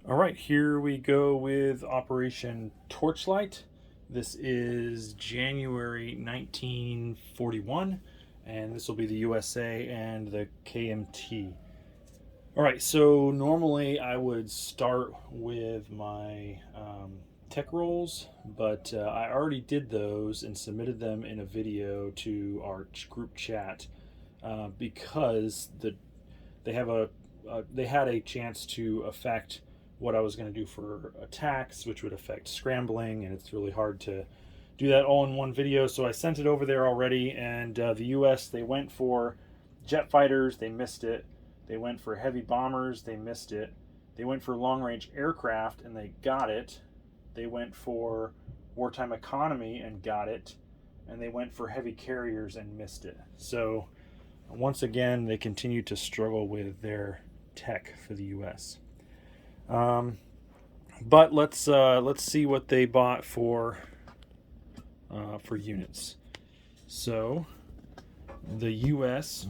All right, here we go with Operation Torchlight. This is January 1941, and this will be the USA and the KMT. All right, so normally I would start with my tech rolls, but I already did those and submitted them in a video to our group chat because they have they had a chance to affect what I was going to do for attacks, which would affect scrambling, and it's really hard to do that all in one video. So I sent it over there already, and the U.S. they went for jet fighters, they missed it. They went for heavy bombers, they missed it. They went for long-range aircraft, and they got it. They went for wartime economy and got it, and they went for heavy carriers and missed it. So once again, they continue to struggle with their tech for the U.S. But let's see what they bought for units. So the U.S.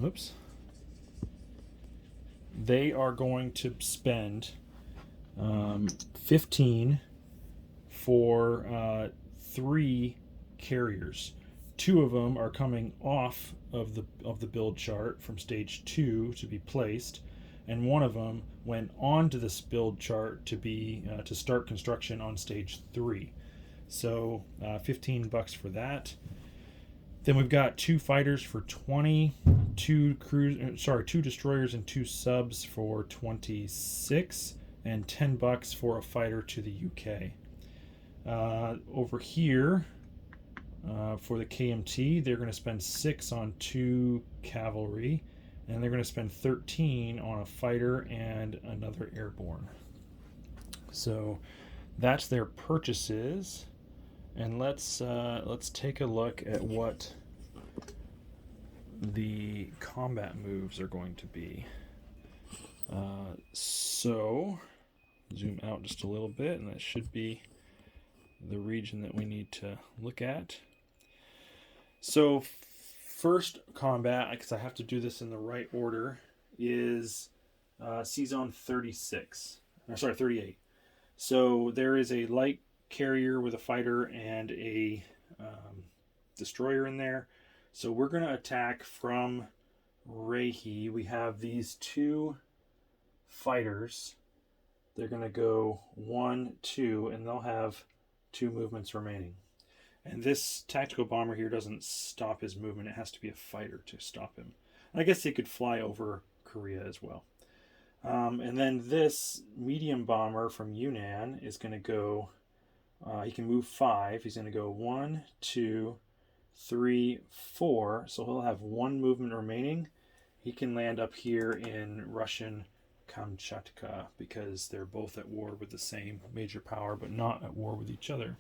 They are going to spend 15 for 3 carriers. 2 of them are coming off of the build chart from stage 2 to be placed, and 1 of them went onto this build chart to be to start construction on stage 3. So $15 for that. Then we've got 2 fighters for 20, 2 destroyers and 2 subs for 26, and $10 for a fighter to the UK. Over here, for the KMT, they're going to spend 6 on 2 cavalry, and they're going to spend 13 on a fighter and another airborne. So that's their purchases, and let's take a look at what the combat moves are going to be. So zoom out just a little bit, and that should be the region that we need to look at. So first combat, because I have to do this in the right order, is C-Zone 36. Or sorry, 38. So there is a light carrier with a fighter and a destroyer in there. So we're going to attack from Rehi. We have these 2 fighters. They're going to go 1, 2, and they'll have 2 movements remaining. And this tactical bomber here doesn't stop his movement. It has to be a fighter to stop him. And I guess he could fly over Korea as well. And then this medium bomber from Yunnan is going to go, he can move 5. He's going to go 1, 2, 3, 4. So he'll have 1 movement remaining. He can land up here in Russian Kamchatka because they're both at war with the same major power, but not at war with each other.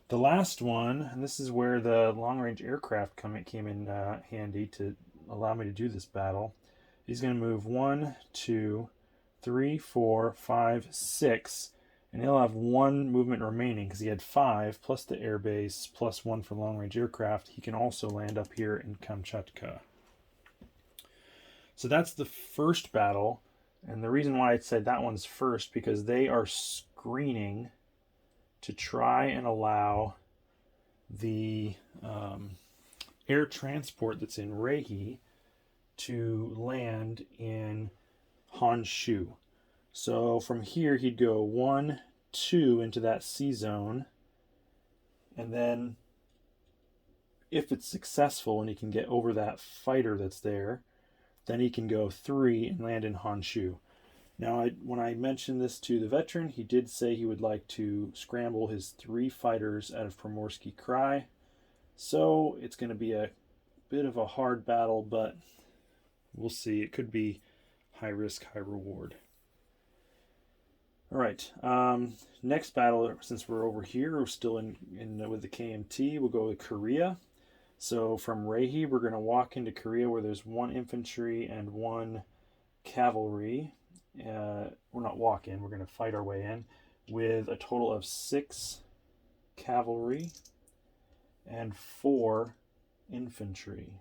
The last one, and this is where the long-range aircraft came in handy to allow me to do this battle. He's going to move 1, 2, 3, 4, 5, 6, and he'll have 1 movement remaining because he had 5 plus the airbase plus 1 for long-range aircraft. He can also land up here in Kamchatka. So that's the first battle, and the reason why I said that one's first because they are screening to try and allow the air transport that's in Rehi to land in Honshu. So from here he'd go 1, 2 into that C zone, and then if it's successful and he can get over that fighter that's there, then he can go 3 and land in Honshu. Now, when I mentioned this to the veteran, he did say he would like to scramble his 3 fighters out of Primorsky Krai. So it's going to be a bit of a hard battle, but we'll see. It could be high risk, high reward. All right. Next battle, since we're over here, we're still in with the KMT. We'll go with Korea. So from Rehi, we're going to walk into Korea where there's 1 infantry and 1 cavalry. We're not walk in, we're going to fight our way in with a total of 6 cavalry and 4 infantry.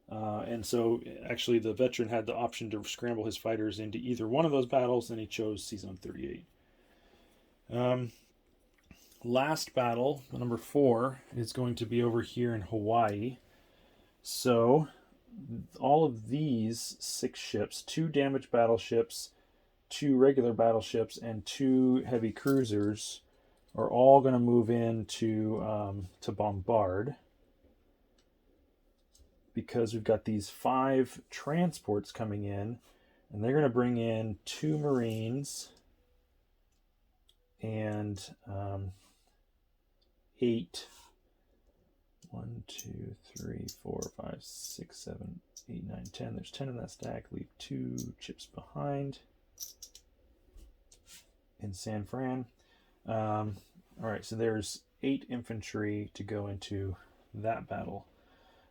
And so actually the veteran had the option to scramble his fighters into either one of those battles, and he chose C-Zone 38. Last battle, number 4, is going to be over here in Hawaii. So all of these 6 ships, 2 damaged battleships, 2 regular battleships, and 2 heavy cruisers, are all going to move in to bombard, because we've got these 5 transports coming in, and they're going to bring in 2 Marines and 8. 1, 2, 3, 4, 5, 6, 7, 8, 9, 10. There's 10 in that stack. Leave 2 chips behind in San Fran. All right, so there's 8 infantry to go into that battle.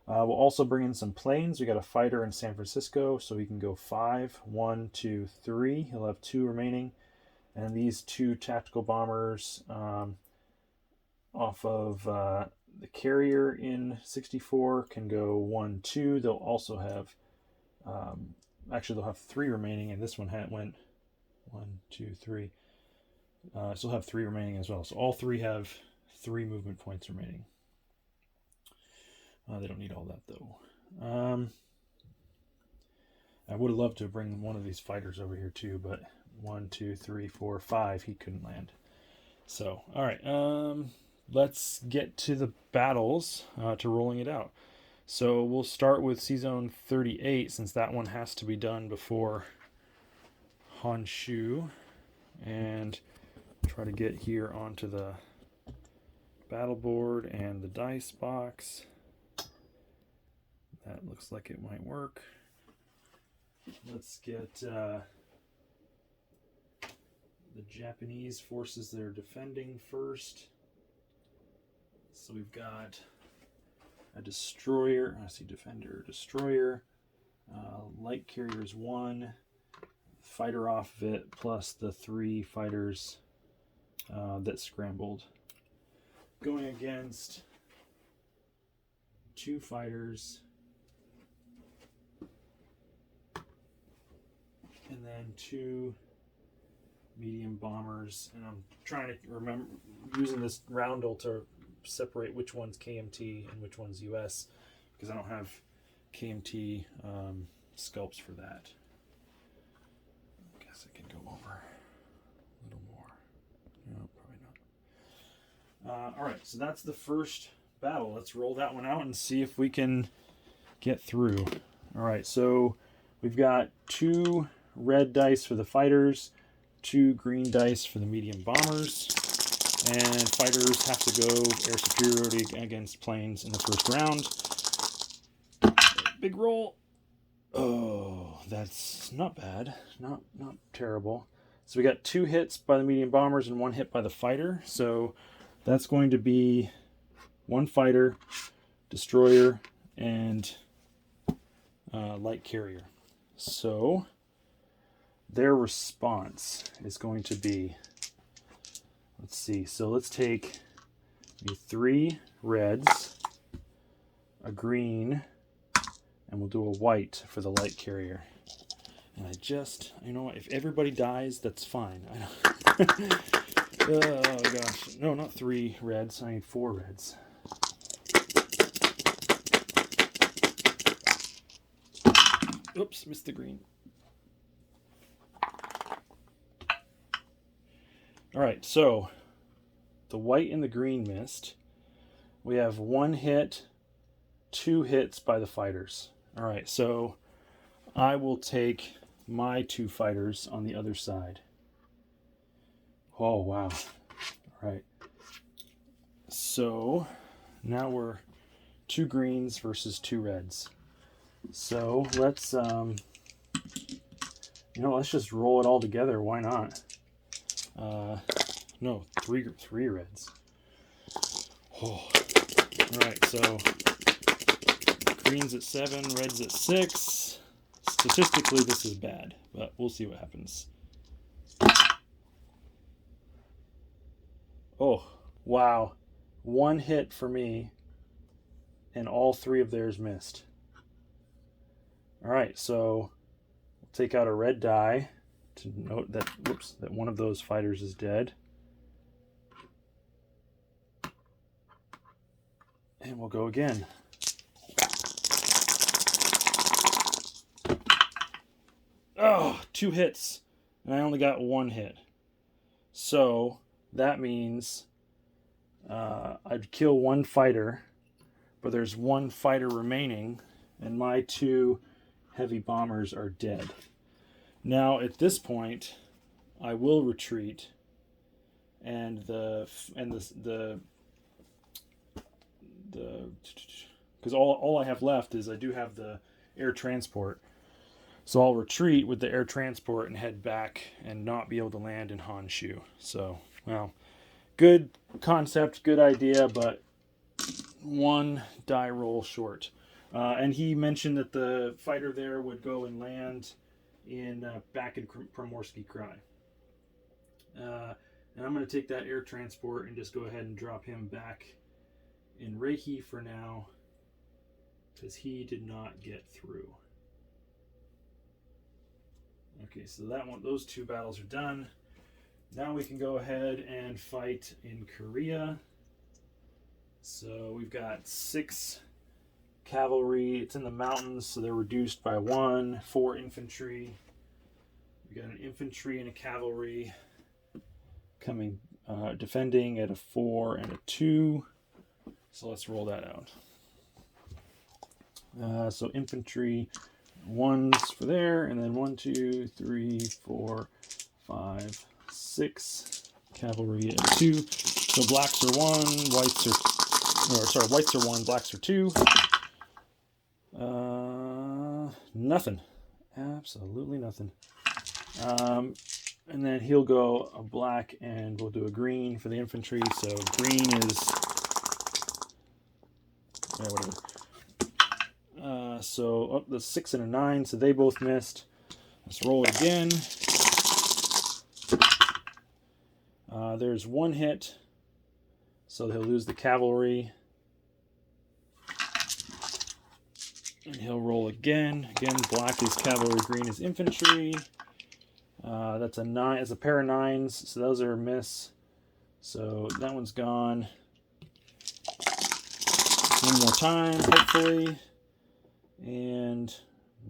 We'll also bring in some planes. We got a fighter in San Francisco, so he can go 5. 1, 2, 3. He'll have 2 remaining. And these 2 tactical bombers off of the carrier in 64 can go 1, 2. They'll also have, actually they'll have 3 remaining, and this one went 1, 2, 3. So they'll have 3 remaining as well. So all 3 have 3 movement points remaining. They don't need all that though. I would have loved to bring one of these fighters over here too, but 1, 2, 3, 4, 5, he couldn't land. So, all right, let's get to the battles, to rolling it out. So we'll start with C-Zone 38, since that one has to be done before Honshu, and try to get here onto the battle board and the dice box. That looks like it might work. Let's get the Japanese forces that are defending first. So we've got a destroyer. I see defender, destroyer, light carriers 1, fighter off of it, plus the 3 fighters that scrambled. Going against 2 fighters, and then 2 medium bombers. And I'm trying to remember using this roundel to separate which one's KMT and which one's US, because I don't have KMT sculpts for that. I guess I can go over a little more. No, probably not. All right, so that's the first battle. Let's roll that one out and see if we can get through. All right, so we've got 2 red dice for the fighters, 2 green dice for the medium bombers, and fighters have to go air superiority against planes in the first round. Big roll. Oh, that's not bad. Not terrible. So we got 2 hits by the medium bombers and 1 hit by the fighter. So that's going to be 1 fighter, destroyer, and light carrier. So their response is going to be, let's see, so let's take 3 reds, a green, and we'll do a white for the light carrier. And I just, you know what, if everybody dies, that's fine. Oh gosh, no, not 3 reds, I need 4 reds. Oops, missed the green. All right, so the white and the green missed. We have 1 hit, 2 hits by the fighters. All right, so I will take my 2 fighters on the other side. Oh, wow. All right. So now we're 2 greens versus 2 reds. So let's, let's just roll it all together. Why not? No, three reds. Oh. All right, so greens at 7, reds at 6. Statistically, this is bad, but we'll see what happens. Oh, wow. 1 hit for me, and all 3 of theirs missed. All right, so we'll take out a red die to note that, whoops, that one of those fighters is dead. And we'll go again. Oh, 2 hits. And I only got 1 hit. So that means I'd kill 1 fighter, but there's 1 fighter remaining, and my 2 heavy bombers are dead. Now at this point, I will retreat, and because all I have left is I do have the air transport. So I'll retreat with the air transport and head back and not be able to land in Honshu. So, well, good concept, good idea, but 1 die roll short. And he mentioned that the fighter there would go and land back in Primorsky Krai. And I'm going to take that air transport and just go ahead and drop him back in Reiki for now, because he did not get through. Okay, so those 2 battles are done. Now we can go ahead and fight in Korea. So we've got 6 cavalry. It's in the mountains, so they're reduced by 1. 4 infantry. We got an infantry and a cavalry coming, defending at a 4 and a 2. So let's roll that out. So infantry, 1s for there, and then 1, 2, 3, 4, 5, 6. Cavalry at 2. So blacks are 1, whites are 1, blacks are 2. Nothing. Absolutely nothing. And then he'll go a black, and we'll do a green for the infantry. So green is whatever. So the 6 and a 9, so they both missed. Let's roll it again. There's 1 hit, so he'll lose the cavalry. And he'll roll again. Again, black is cavalry, green is infantry. That's a 9. It's a pair of 9s, so those are a miss. So that one's gone. One more time, hopefully. And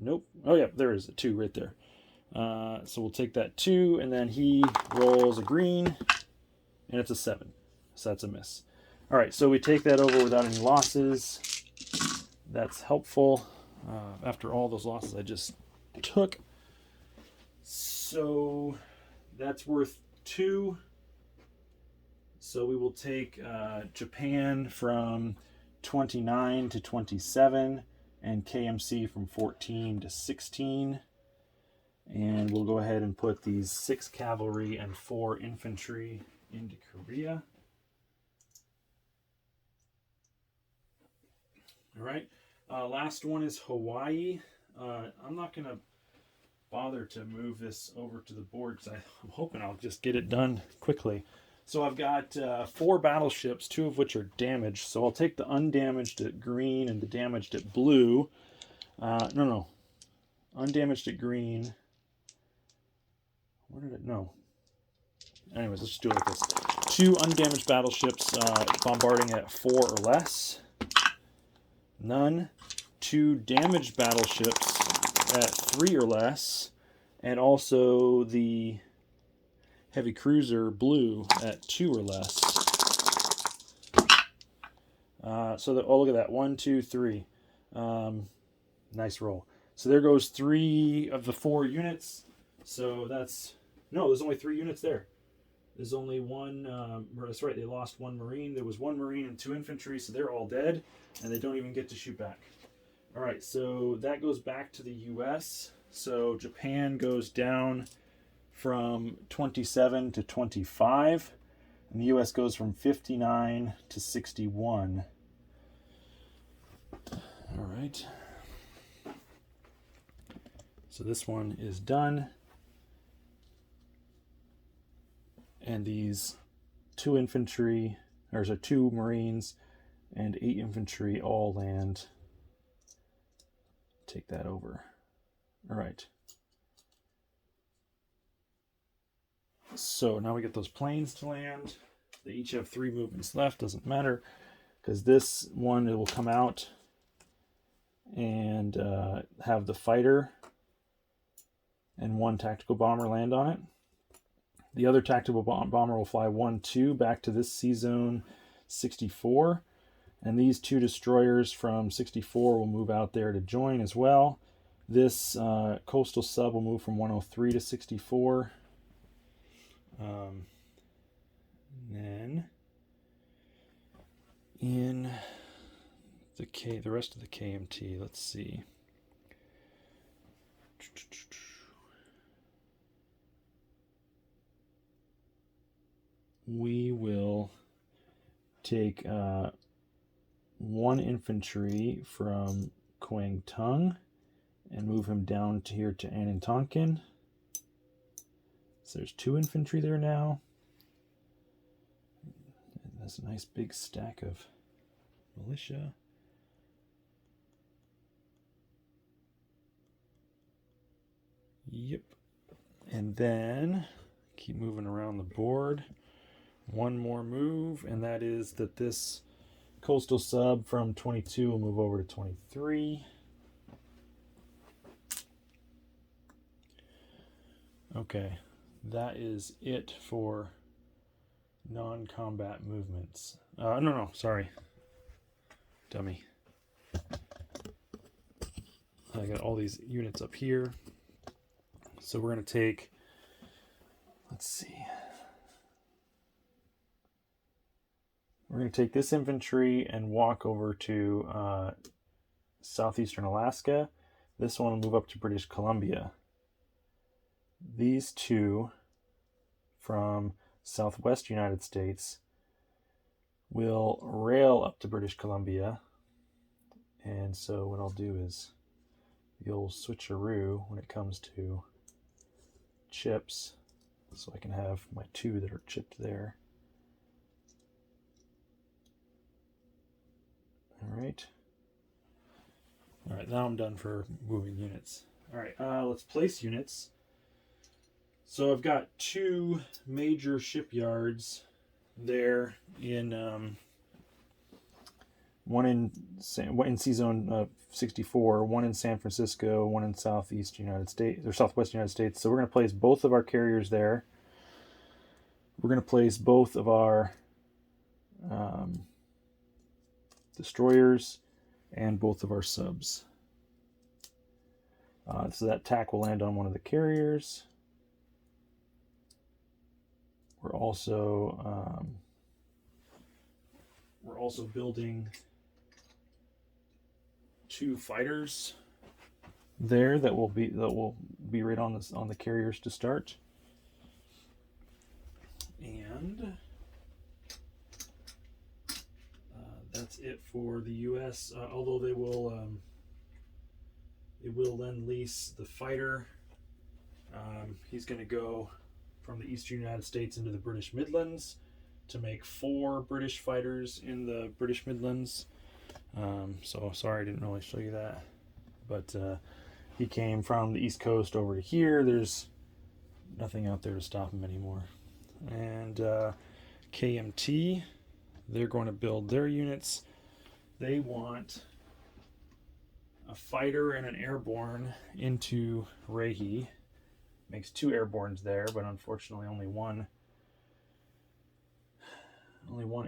nope. Oh yeah, there is a 2 right there. So we'll take that 2, and then he rolls a green, and it's a 7. So that's a miss. All right, so we take that over without any losses. That's helpful after all those losses I just took. So that's worth 2. So we will take Japan from 29 to 27, and KMC from 14 to 16. And we'll go ahead and put these 6 cavalry and 4 infantry into Korea. All right. Last one is Hawaii. I'm not going to bother to move this over to the board because I'm hoping I'll just get it done quickly. So I've got 4 battleships, 2 of which are damaged. So I'll take the undamaged at green and the damaged at blue. Undamaged at green. Where did it? No. Anyways, let's just do it like this. 2 undamaged battleships bombarding at 4 or less. None. 2 damaged battleships at 3 or less. And also the heavy cruiser blue at 2 or less. Look at that. 1, 2, 3. Nice roll. So there goes 3 of the 4 units. So that's... No, there's only 3 units there. There's only 1... that's right, they lost 1 Marine. There was 1 Marine and 2 infantry, so they're all dead. And they don't even get to shoot back. All right, so that goes back to the U.S. So Japan goes down from 27 to 25. And the U.S. goes from 59 to 61. All right. So this one is done. And these 2 Marines and 8 infantry all land. Take that over. All right. So now we get those planes to land. They each have 3 movements left. Doesn't matter, because this one, it will come out and have the fighter and 1 tactical bomber land on it. The other tactical bomber will fly 1-2 back to this C zone 64. And these 2 destroyers from 64 will move out there to join as well. This coastal sub will move from 103 to 64. Then in the rest of the KMT, let's see. We will take 1 infantry from Kwang Tung and move him down to here to Anantonkin. So there's 2 infantry there now. And there's a nice big stack of militia. Yep. And then keep moving around the board. 1 more move, and that is that this coastal sub from 22 will move over to 23. Okay, that is it for non-combat movements. No, sorry. Dummy. I got all these units up here. So we're going to take, let's see. We're going to take this infantry and walk over to southeastern Alaska. This one will move up to British Columbia. These 2 from southwest United States will rail up to British Columbia. And so what I'll do is the old switcheroo when it comes to chips, so I can have my 2 that are chipped there. All right, now I'm done for moving units. All right, let's place units. So I've got 2 major shipyards there in one in C Zone 64, 1 in San Francisco, 1 in southwest United States. So we're going to place both of our carriers there. We're going to place both of our destroyers and both of our subs. So that attack will land on one of the carriers. We're also building 2 fighters there that will be right on the carriers to start. And that's it for the U.S. Although they will then lease the fighter. He's going to go from the eastern United States into the British Midlands to make 4 British fighters in the British Midlands. So sorry I didn't really show you that, but he came from the East Coast over to here. There's nothing out there to stop him anymore. And KMT, they're going to build their units. They want a fighter and an airborne into Rehi. Makes 2 airbornes there, but unfortunately only one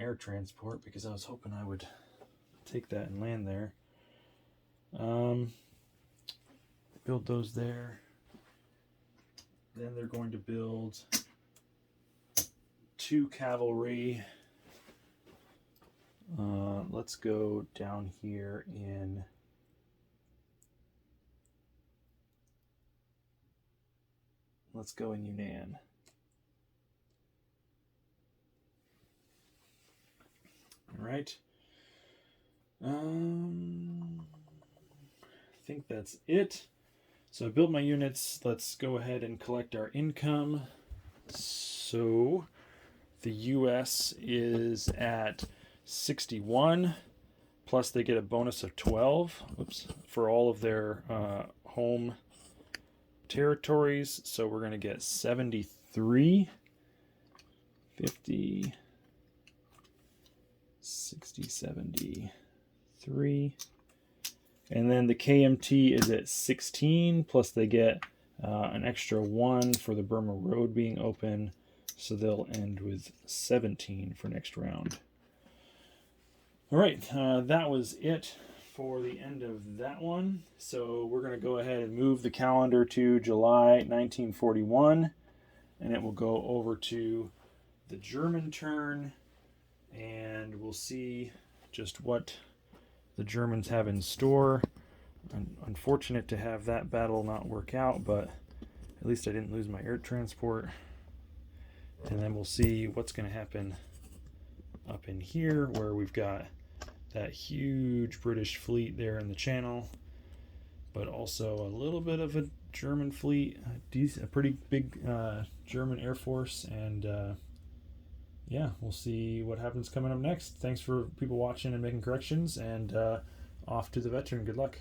air transport, because I was hoping I would take that and land there. Build those there. Then they're going to build 2 cavalry. Let's go down here in Yunnan. All right. I think that's it. So I built my units. Let's go ahead and collect our income. So the US is at 61, plus they get a bonus of 12 for all of their home territories. So we're going to get 73, 50, 60, 73. And then the KMT is at 16, plus they get an extra 1 for the Burma Road being open. So they'll end with 17 for next round. All right, that was it for the end of that one. So we're going to go ahead and move the calendar to July 1941, and it will go over to the German turn, and we'll see just what the Germans have in store. Unfortunate to have that battle not work out, but at least I didn't lose my air transport. And then we'll see what's going to happen up in here, where we've got that huge British fleet there in the channel, but also a little bit of a German fleet, a pretty big German Air Force, and yeah, we'll see what happens coming up next. Thanks for people watching and making corrections, and off to the veteran. Good luck.